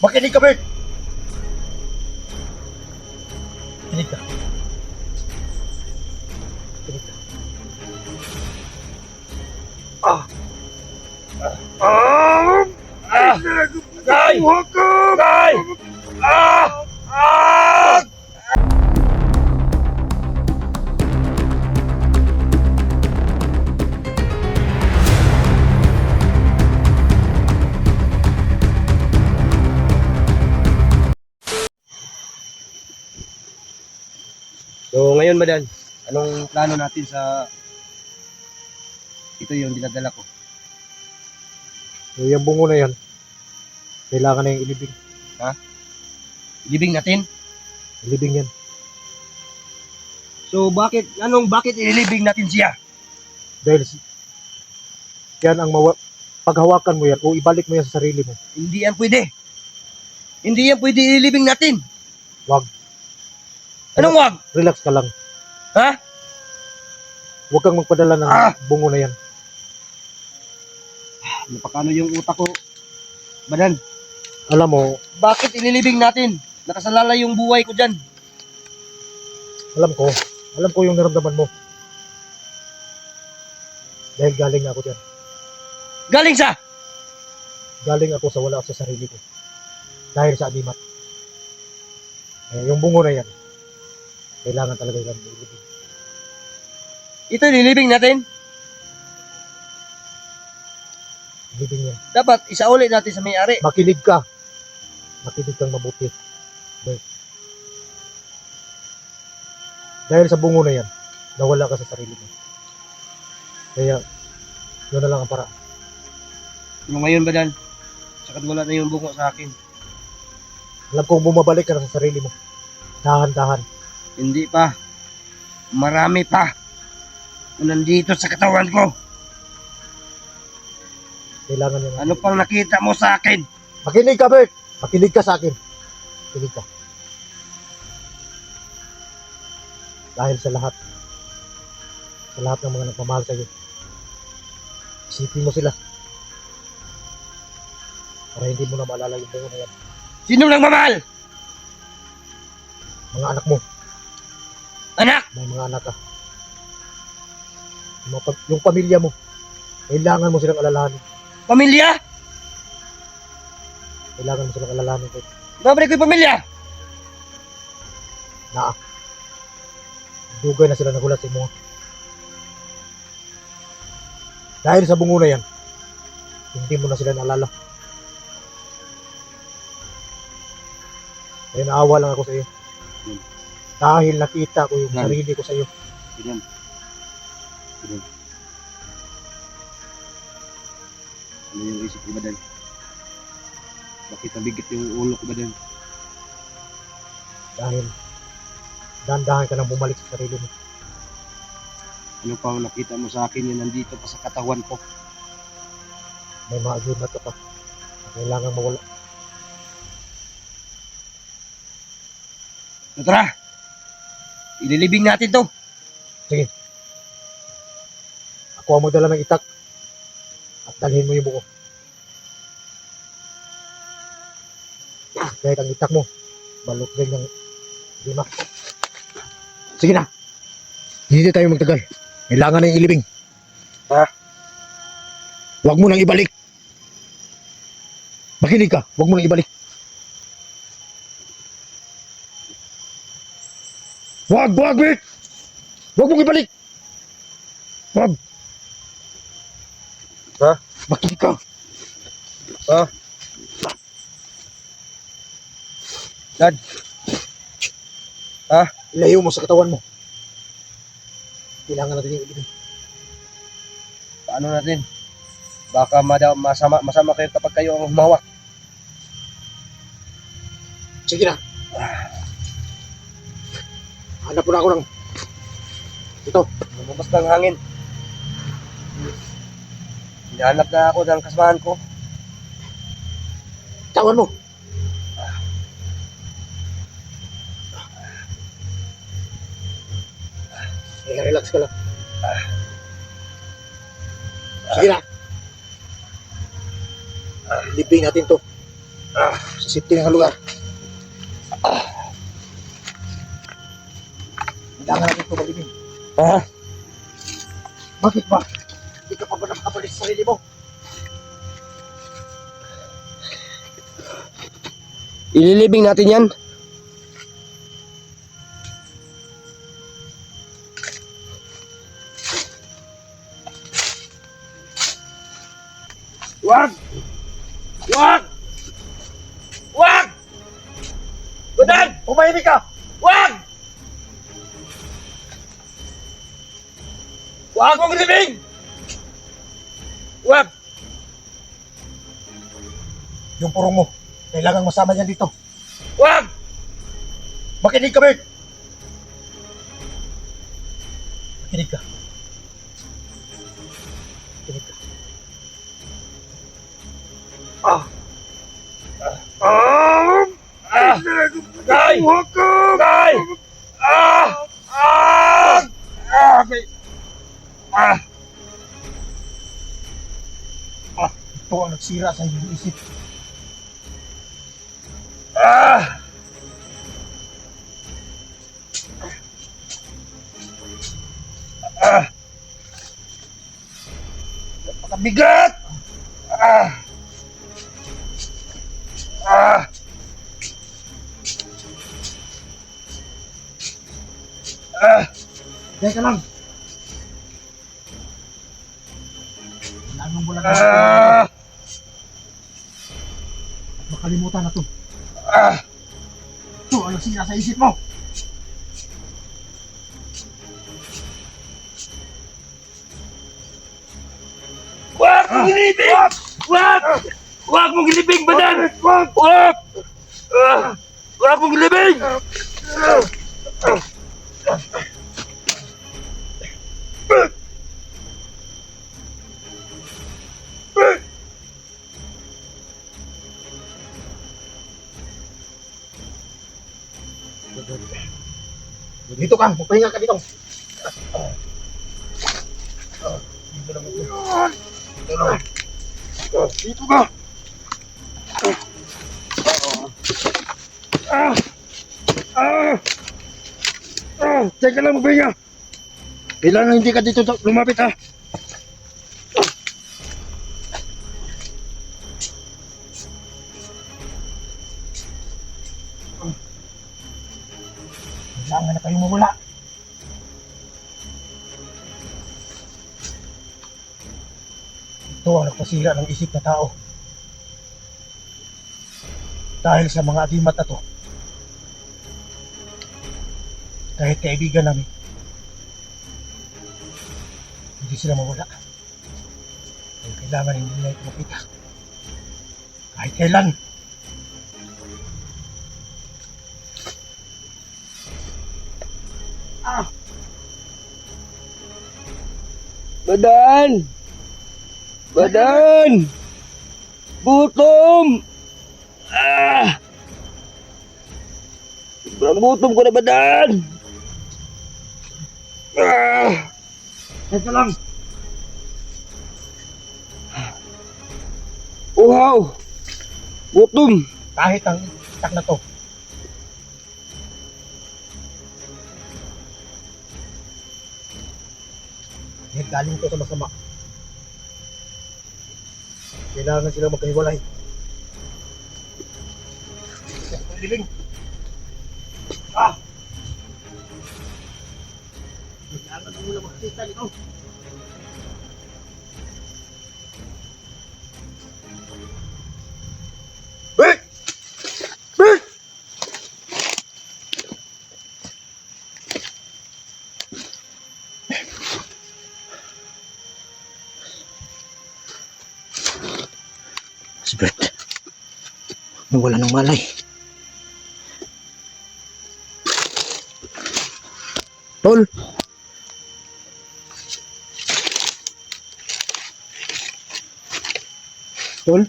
Makinig ka, Bert! Makinig ka. Makinig ka. Ah! Ah! Ah! Guy! Guy! Ah! Ah! So ngayon Madan, anong plano natin sa ito yung dinadala ko? So, yung bungo na yan, kailangan na yung ilibing. Ilibing natin? Ilibing yan. So bakit ililibing natin siya? Dahil yan ang paghawakan mo yan o ibalik mo yan sa sarili mo. Hindi yan pwede. Hindi yan pwede ililibing natin. Wag. Anong wag? Relax ka lang. Ha? Huwag kang magpadala ng bungo na yan. Napakano yung utak ko. Madan, Alam mo, bakit ililibing natin? Nakasalala yung buhay ko dyan. alam ko yung naramdaman mo. Dahil galing ako dyan. Galing sa? Galing ako sa wala sa sarili ko. Dahil sa animat. Yung bungo na yan, kailangan talaga yan ilibing. Ito ililibing natin. Ilibing yan. Dapat isauli natin sa may-ari. Makinig ka. Makinig kang mabuti. Dahil sa bungo na yan, nawala ka sa sarili mo. Kaya, yun na lang ang paraan. Ano ngayon Madan? Sakit wala na yung bungo sa akin. Alam kong bumabalik ka na sa sarili mo. Dahan-dahan. Hindi pa. Marami pa. Nandito sa katawan ko. Kailangan yung... Ano pang nakita mo sa akin? Makinig ka, Bert! Makinig ka sa akin. Makinig ka. Dahil sa lahat ng mga nagmamahal sa'yo, isipin mo sila. Para hindi mo na maalala yung bungo na yan. Sino lang mamahal? Mga anak mo, Anak! may mga anak ka. Yung pamilya mo, kailangan mo silang alalahanin. Pamilya? Kailangan mo silang alalahanin. Babalik ko yung pamilya. Dugay na sila nagulat sa imo. Dahil sa bungo na yan, hindi mo na sila naalala. Kaya naawa lang ako sa iyo. Dahil nakita ko yung sarili ko sa iyo. Ganyan. Ano yung isip ko ba din? Bakit nabigat yung ulo ko ba din? Dahil dahan-dahan ka nang bumalik sa sarili mo. Ano pang nakita mo sa akin yung nandito pa sa katawan ko? May mga agimat ka pa. Na kailangan mawala. So tara! Ililibing natin to. Ako ang magdala ng itak. At dalhin mo yung buko. Kahit ang itak mo, balot rin ng lima. Sige na. Hindi tayo magtagal. Kailangan na yung ilibing. Ha? Huwag mo nang ibalik. Makinig ka. Huwag mo nang ibalik. Wag, Bert! Huwag mong ibalik. Wag. Ha? Makinig ka. Ha? Dad? Ha? Ilayo mo sa katawan mo. Kailangan natin yung ilibing. Paano natin? Baka masama kayo kapag kayo ang humawak. Sige na. Hanap po na ako ng ito. Lumabas ng hangin. Hinahanap na ako ng kasamahan ko. Tawan mo. Relax ka lang. Sige na. Libing natin to. Sa safety ng lugar. Kailangan natin tumalibing. Ha? Bakit ba? Hindi ka pa ba nakakapalis sa sarili mo? Ililibing natin yan. Wag! Wag! Wag! Badan! Tumahimik ka! Wag! Wag mong ilibing! Wag! Yung purong mo, kailangan masama yan dito. Wag! Makinig ka, Bert! Makinig ka. Makinig ka. Ah! Kay! Kay! Ah! Ah! Ah! Kay! Ah! Ito ang nagsira sa iyong isip. Ah! Ah! Napakabigat! Ah! Ah! Ah! Teka lang. Kailangan mo lang Ah! at makalimutan na to. Ah! Ito ang nagsira sa isip mo. Wag mong gilibing! Wag! Wag mong gilibing, Badan! Wag! Ah! Wag mong gilibing! Dito ka, magpahinga ka dito. Dito lang ako. Dito lang. Dito ka! Ah! Ah! Ah! Teka lang, magpahinga! Kailangan hindi ka dito lumapit, ha? Kailangan na kayong mawala. Ito ang nagpasira ng isip na tao. Dahil sa mga agimat na to, kahit kaibigan namin, hindi sila mawala. Kaya kailangan hindi na ito makita. Kahit kailan. Badan! Badan! Gutom! Ah! Sobrang gutom ko na, Badan! Ah! Teka lang. Uhaw! Gutom! Kahit ang itak na to, dahil galing ito sa masama. Kailangan sila magkahiwalay. Living. Ah! Kailangan mo na makita nito. Bert! Bert! Si Bert. Nawala ng malay. Tol. Tol.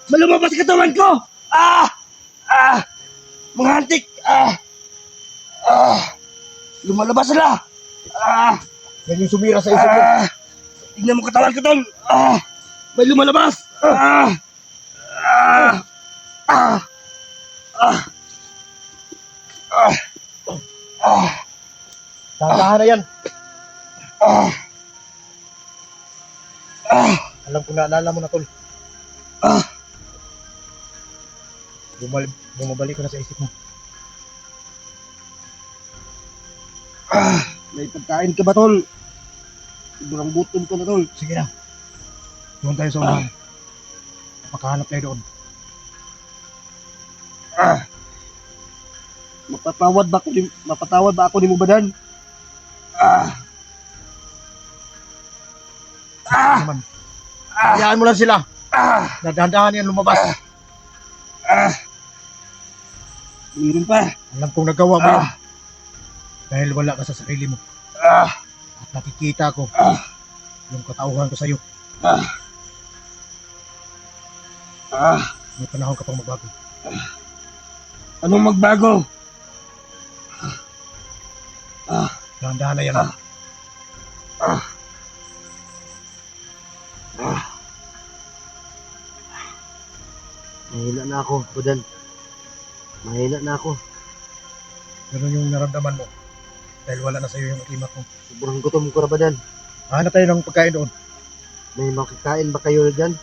Malumabas katawan ko! Mga antik! Lumalabas sila! Yan yung sumira sa isip mo. Tingnan mo katawan ko, tol! May lumalabas! Dahan-dahan na yan. Alam ko naalala mo na, tol. Bumabalik ka na sa isip mo. May pagkain ka ba, tol? Sobrang gutom ko na, tol. Sige na. Doon tayo sa unahan. Napakahanap tayo doon. Mapatawad ba ako ni mo, Badan? Naman. Hayaan mo lang sila. Dahan-dahan yan lumabas. Meron pa. Alam kong nagawa mo yan. Dahil wala ka sa sarili mo. At nakikita ko yung katauhan ko sa'yo. May panahon ka pang magbago. Anong magbago? Dahan-dahan na yan. Mahina na ako, Badan. Mahina na ako. Ganun yung naramdaman mo. Dahil wala na sa'yo yung ikimat mo. Sobrang gutom ko na, Badan. Hanap tayo ng pagkain doon. May makakain ba kayo dyan?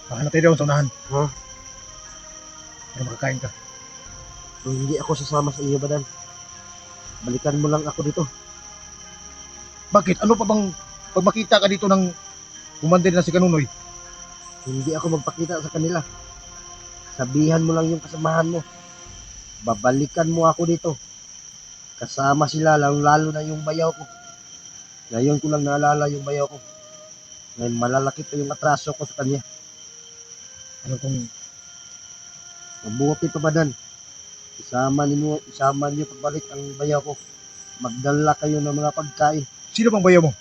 Hanap tayo doon sa unahan. Ha? Para makakain ka. Kung hindi ako sasama sa iyo, Badan, balikan mo lang ako dito. Bakit? Ano pa bang pag makita ka dito ng kumandir na si Kanunoy? Hindi ako magpakita sa kanila. Sabihan mo lang yung kasamahan mo. Babalikan mo ako dito. Kasama sila, lalo na yung bayaw ko. Ngayon ko lang naalala yung bayaw ko. Ngayon malalaki pa yung atraso ko sa kanya. Ano kung Mabuti pa, Badan. Isama niyo pagbalik ang bayaw ko. Magdala kayo ng mga pagkain. sino bang bayaw mo?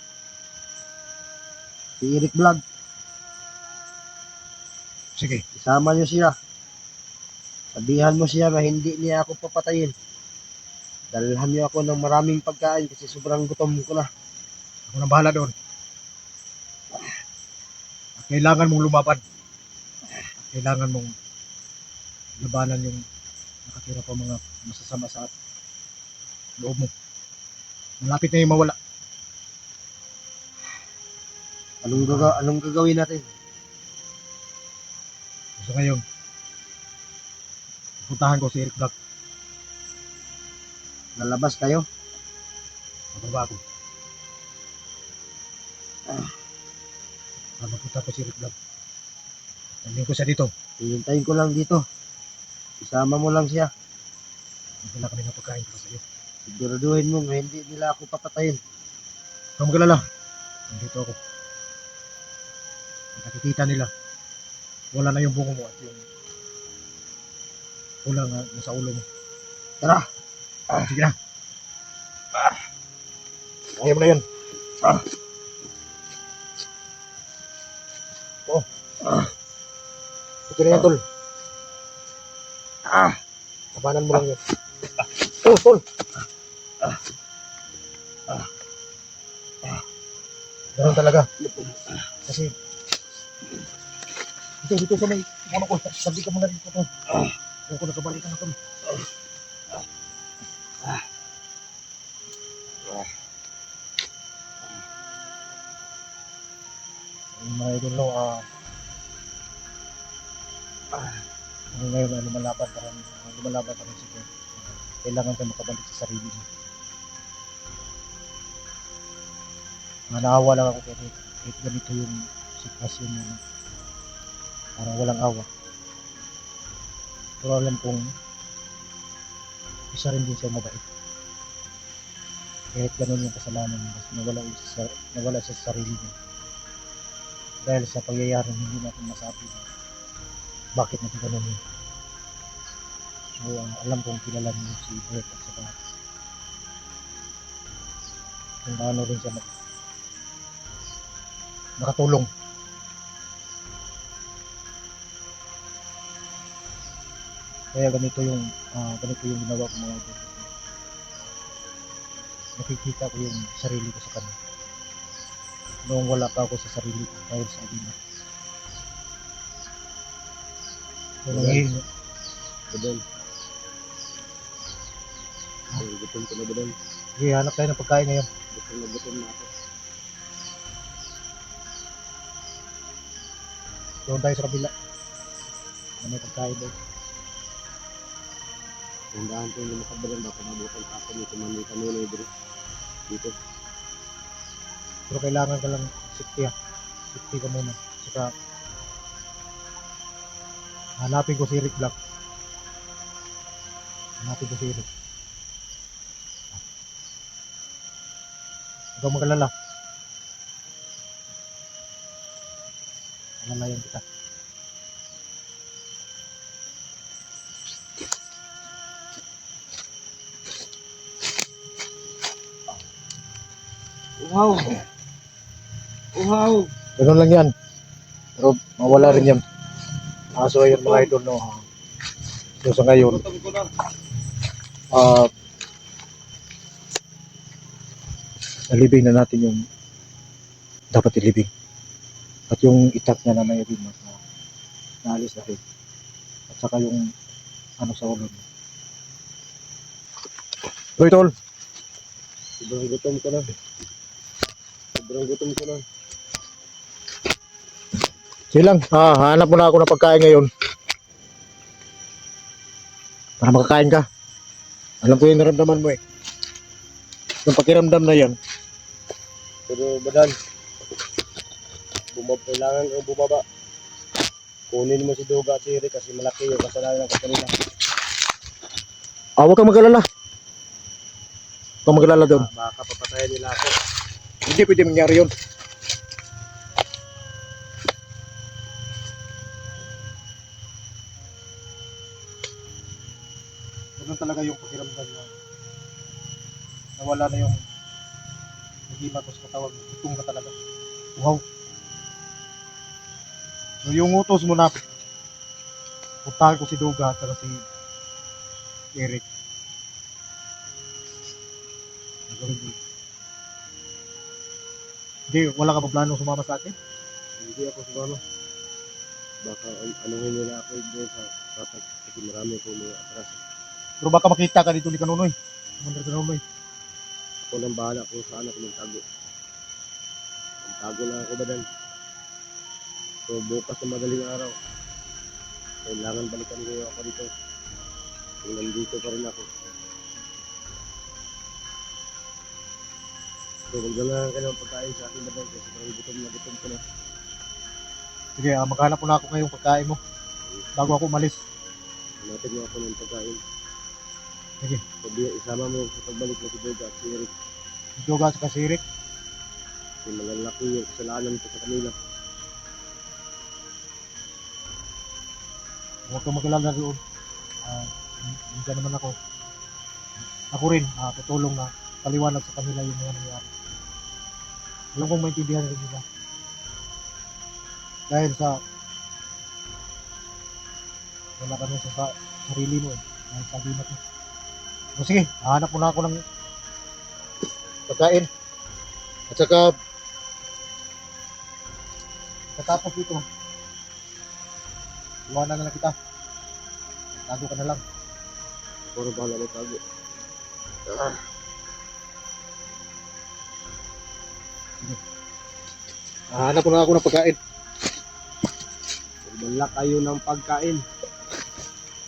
Si Eric Vlog, Sige. isama niyo siya. Sabihan mo siya na hindi niya ako papatayin. Dalhan niyo ako ng maraming pagkain kasi sobrang gutom ko na. Ako nang bahala doon. At kailangan mong lumaban. At kailangan mong labanan yung nakatira pa mga masasama sa loob mo. Malapit na yung mawala. Anong gagawin natin? So ngayon, puntahan ko si Eric Vlog. Lalabas kayo? Mababa ako. Mapunta ko si Eric Vlog. Tandin ko siya dito. Hihintayin ko lang dito. Isama mo lang siya. Wala kami ng pagkain para sa iyo. Siguraduhin mo na hindi nila ako papatayin. Huwag magalala. Nandito ako. Nakikita nila. Wala na yung bungo mo at yung ulang nasa ulo mo. Tara! Sige na. Ayaw mo na yan. Ito na yan, tol. Kabanan mo lang yan. Tol! Ganun talaga. Kasi dito sa may ano ko, sabi ka muna dito, tol. Huwag ko nakabalikan na, tol. Mga idol, no, ngayon, lumalaban pa rin siya. Kailangan siya makabalik sa sarili niya. Naawa lang ako kahit ganito yung sitwasyon niya. Parang walang awa. Pero alam kong isa rin din siya mabait. Kahit ganun yung kasalanan niya, nawala siya sa sarili niya. Dahil sa pagyayaring hindi natin masabi bakit natin ganun yun. So, alam kong kilala niyo si Bert at saka kung paano rin siya nakatulong Kaya ganito yung ginawa ko mga idol. Nakikita ko yung sarili ko sa kanya. Noong wala pa ako sa sarili ko dahil sa Adina. So, nangihingi. Badal. Gutom ko na badal. Sige, hanap tayo ng pagkain ngayon. Gutom na ako. Doon tayo sa kabila. May pagkain doon. Tandaan ko yung makabalan. Baka mabukan pa ako nito man yung kanunay dito. Pero kailangan ka lang safety ha. Safety ka muna. Saka hanapin ko si Rick Black. Hanapin ko si Rick. Huwag kang mag-alala. Alalayan kita. Wow! Wow! Ganun lang yan. Pero mawala rin yan. So ayun mga idol no. So sa ngayon, Gutom ko na. nalibing na natin yung dapat ilibing. At yung itak niya na may remote na naalis na rin. At saka yung ano sa ulo niya. Bro, tol. Sobrang gutom ko na. Sige lang, hanap mo na ako ng pagkain ngayon. Para makakain ka. Alam ko yung naramdaman mo eh. Yung pakiramdam na yan. Pero badal. Kailangan kong bumaba. Kunin mo si Duga at si Eric kasi malaki yung kasalanan ko kanila. Huwag kang mag-alala. Huwag kang mag-alala doon. Baka papatayan nila ako. Hindi pwede mangyari yun. Ganun talaga yung pakiramdam na nawala na yung nagimat ko sa katawan. Gutom ka talaga. Wow. So yung utos mo na puntahan ko si Duga at si Eric. Nagawin ko. Hindi, wala ka pa planong sumama sa akin? Hindi ako sumama. Baka anuhin nila ako doon sa patag kasi marami ko mga atras. Pero baka makita ka dito ni Kanunoy. Commander Kanunoy. Ako nang bahala kung saan ako magtago. Magtago na ako badal. So bukas na madaling araw, kailangan balikan ko ako dito. Kung nandito pa rin ako. So magdala ka ng pagkain sa akin badal kasi parang gutom ko na. Sige, maghanap mo na ako ngayong pagkain mo. Bago ako umalis. Hanapin mo ako ng pagkain. Sige. Sabi, isama mo sa pagbalik na si Duga at si Eric. Duga at si Eric. Kasi malalaki yung kasalanan ko sa kanila. Huwag kang mag-alala doon. Hindi naman ako. Ako rin, tutulong na paliwanag sa kanila yung mga nangyari. Alam kong maintindihan rin nila. Dahil sa wala ka nun sa sarili mo eh. Dahil sabi mo. O sige, hahanap mo na ako ng pagkain. At saka katapos dito, iwanan na kita. Tago ka na lang. Ako na bahala magtago. Hahanap mo na ako ng pagkain. Magdala kayo ng pagkain.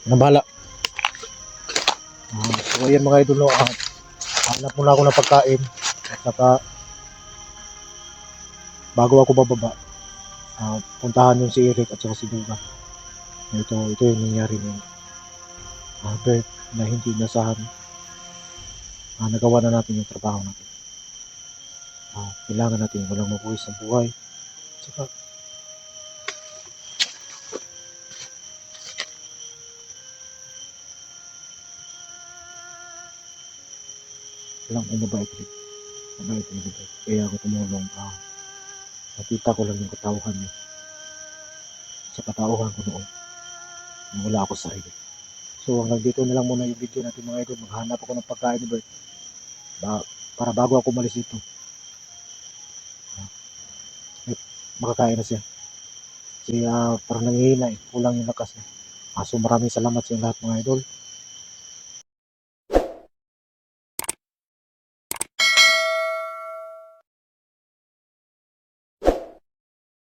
Nang bahala. So ayan mga idol, hanap mo na ako ng pagkain. At saka bago ako bababa, puntahan yung si Eric at saka si Duga. Ito yung nangyari ng Bert na hindi nasahan. Nagawa na natin yung trabaho natin. Kailangan natin walang mabuhay sa buhay. At saka lang kung mabait rin. Mabait rin ito. Kaya ako tumulong. Nakita ko lang yung katauhan niya. Sa katauhan ko noon. Na wala ako sa sarili. So So hanggang dito na lang muna yung video natin mga idol. Maghanap ako ng pagkain ni Bert. Para bago ako umalis dito. Makakain na siya. Kasi parang nanghihina eh. Kulang yung lakas eh. So maraming salamat sa lahat mga idol.